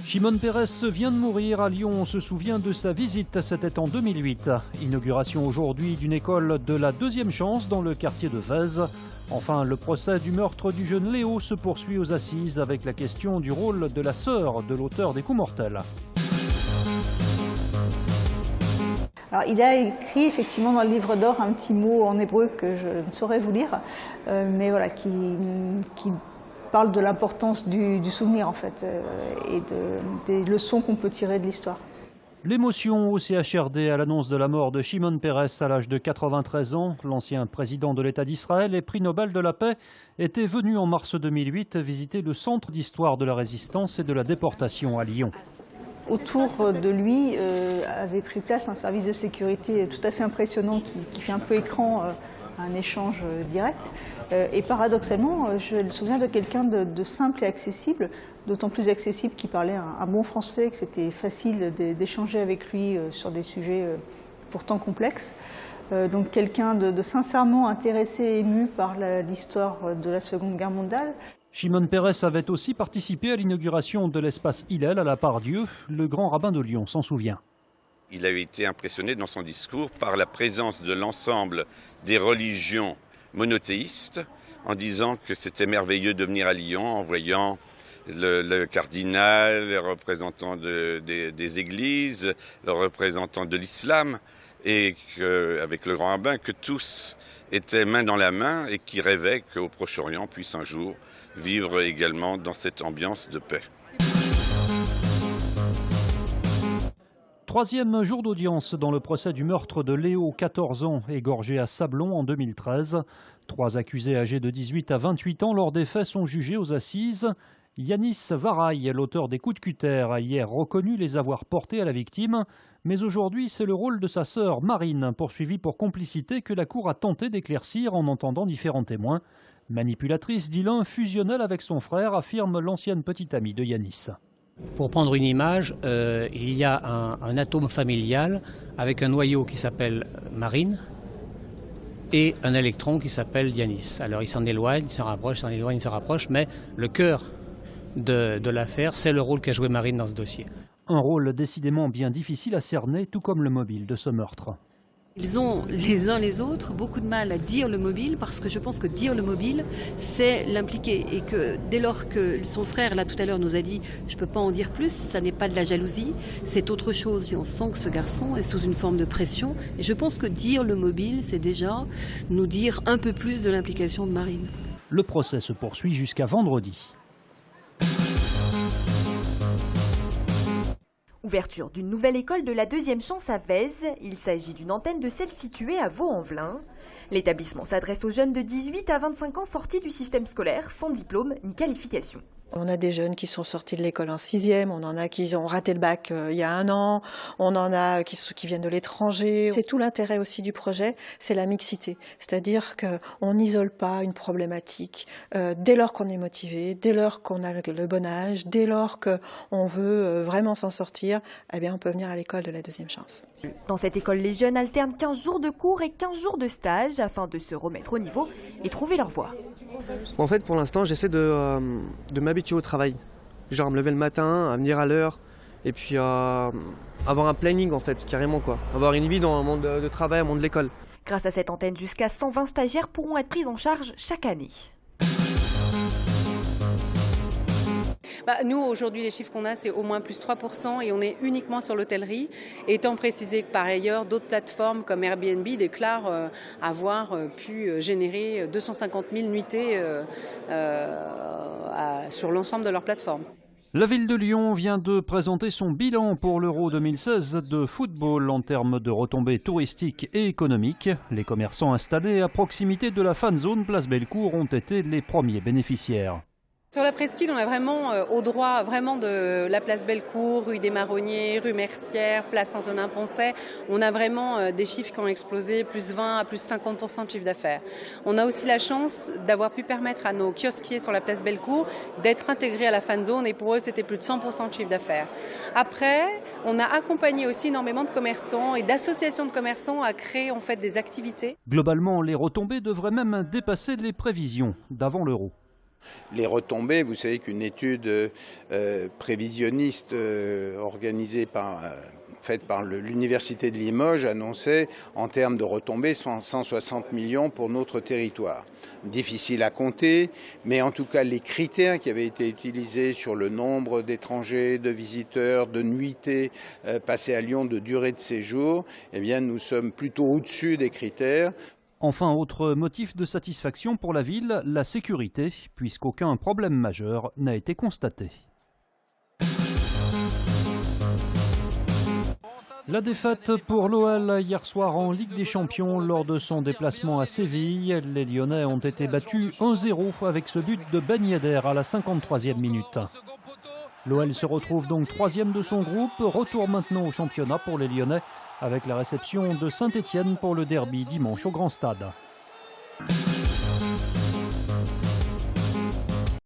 Shimon Peres vient de mourir à Lyon. On se souvient de sa visite, c'était en 2008. Inauguration aujourd'hui d'une école de la deuxième chance dans le quartier de Vèze. Enfin, le procès du meurtre du jeune Léo se poursuit aux assises avec la question du rôle de la sœur de l'auteur des coups mortels. Alors, il a écrit effectivement dans le livre d'or un petit mot en hébreu que je ne saurais vous lire, mais voilà, qui parle de l'importance du souvenir en fait, et des leçons qu'on peut tirer de l'histoire. L'émotion au CHRD à l'annonce de la mort de Shimon Peres à l'âge de 93 ans. L'ancien président de l'État d'Israël et prix Nobel de la paix était venu en mars 2008 visiter le centre d'histoire de la résistance et de la déportation à Lyon. Autour de lui avait pris place un service de sécurité tout à fait impressionnant qui fait un peu écran à un échange direct. Et paradoxalement, je me souviens de quelqu'un de simple et accessible, d'autant plus accessible qu'il parlait un bon français, que c'était facile d'échanger avec lui sur des sujets pourtant complexes. Donc quelqu'un de sincèrement intéressé et ému par l'histoire de la Seconde Guerre mondiale. Shimon Peres avait aussi participé à l'inauguration de l'espace Hillel à la Part-Dieu. Le grand rabbin de Lyon s'en souvient. Il avait été impressionné dans son discours par la présence de l'ensemble des religions monothéistes, en disant que c'était merveilleux de venir à Lyon, en voyant le cardinal, les représentants des églises, les représentants de l'islam, et avec le grand rabbin, que tous étaient main dans la main et qui rêvaient qu'au Proche-Orient puisse un jour vivre également dans cette ambiance de paix. Troisième jour d'audience dans le procès du meurtre de Léo, 14 ans, égorgé à Sablons en 2013. 3 accusés âgés de 18 à 28 ans lors des faits sont jugés aux assises. Yanis Varaï, l'auteur des coups de cutter, a hier reconnu les avoir portés à la victime. Mais aujourd'hui, c'est le rôle de sa sœur Marine, poursuivie pour complicité, que la Cour a tenté d'éclaircir en entendant différents témoins. Manipulatrice, dit l'un, fusionnelle avec son frère, affirme l'ancienne petite amie de Yanis. Pour prendre une image, il y a un atome familial avec un noyau qui s'appelle Marine et un électron qui s'appelle Yanis. Alors il s'en éloigne, il s'en rapproche, il s'en éloigne, il se rapproche, mais le cœur de l'affaire, c'est le rôle qu'a joué Marine dans ce dossier. Un rôle décidément bien difficile à cerner, tout comme le mobile de ce meurtre. Ils ont les uns les autres beaucoup de mal à dire le mobile parce que je pense que dire le mobile, c'est l'impliquer. Et que dès lors que son frère, là tout à l'heure, nous a dit « je ne peux pas en dire plus », ça n'est pas de la jalousie, c'est autre chose. Et on sent que ce garçon est sous une forme de pression. Et je pense que dire le mobile, c'est déjà nous dire un peu plus de l'implication de Marine. Le procès se poursuit jusqu'à vendredi. Ouverture d'une nouvelle école de la deuxième chance à Vèze. Il s'agit d'une antenne de celle située à Vaux-en-Velin. L'établissement s'adresse aux jeunes de 18 à 25 ans sortis du système scolaire sans diplôme ni qualification. On a des jeunes qui sont sortis de l'école en 6e, on en a qui ont raté le bac il y a 1 an, on en a qui viennent de l'étranger. C'est tout l'intérêt aussi du projet, c'est la mixité. C'est-à-dire qu'on n'isole pas une problématique. Dès lors qu'on est motivé, dès lors qu'on a le bon âge, dès lors qu'on veut vraiment s'en sortir, eh bien on peut venir à l'école de la deuxième chance. Dans cette école, les jeunes alternent 15 jours de cours et 15 jours de stage afin de se remettre au niveau et trouver leur voie. En fait, pour l'instant, j'essaie de m'habituer au travail. Genre me lever le matin, à venir à l'heure, et puis avoir un planning en fait, carrément quoi. Avoir une vie dans le monde de travail, le monde de l'école. Grâce à cette antenne, jusqu'à 120 stagiaires pourront être pris en charge chaque année. Nous, aujourd'hui, les chiffres qu'on a, c'est au moins plus 3% et on est uniquement sur l'hôtellerie. Étant précisé que par ailleurs, d'autres plateformes comme Airbnb déclarent avoir pu générer 250 000 nuitées sur l'ensemble de leur plateforme. La ville de Lyon vient de présenter son bilan pour l'Euro 2016 de football en termes de retombées touristiques et économiques. Les commerçants installés à proximité de la fan zone Place Bellecour ont été les premiers bénéficiaires. Sur la presqu'île, on a vraiment au droit vraiment de la place Bellecour, rue des Marronniers, rue Mercière, place Antonin-Poncet. On a vraiment des chiffres qui ont explosé, plus 20 à plus 50% de chiffre d'affaires. On a aussi la chance d'avoir pu permettre à nos kiosquiers sur la place Bellecour d'être intégrés à la fan zone et pour eux, c'était plus de 100% de chiffre d'affaires. Après, on a accompagné aussi énormément de commerçants et d'associations de commerçants à créer en fait des activités. Globalement, les retombées devraient même dépasser les prévisions d'avant l'euro. Les retombées, vous savez qu'une étude prévisionniste faite par l'Université de Limoges annonçait en termes de retombées 160 millions pour notre territoire. Difficile à compter, mais en tout cas les critères qui avaient été utilisés sur le nombre d'étrangers, de visiteurs, de nuitées passées à Lyon, de durée de séjour, eh bien nous sommes plutôt au-dessus des critères. Enfin, autre motif de satisfaction pour la ville, la sécurité, puisqu'aucun problème majeur n'a été constaté. La défaite pour l'OL hier soir en Ligue des Champions lors de son déplacement à Séville. Les Lyonnais ont été battus 1-0 avec ce but de Ben Yedder à la 53e minute. L'OL se retrouve donc 3e de son groupe. Retour maintenant au championnat pour les Lyonnais avec la réception de Saint-Étienne pour le derby dimanche au Grand Stade.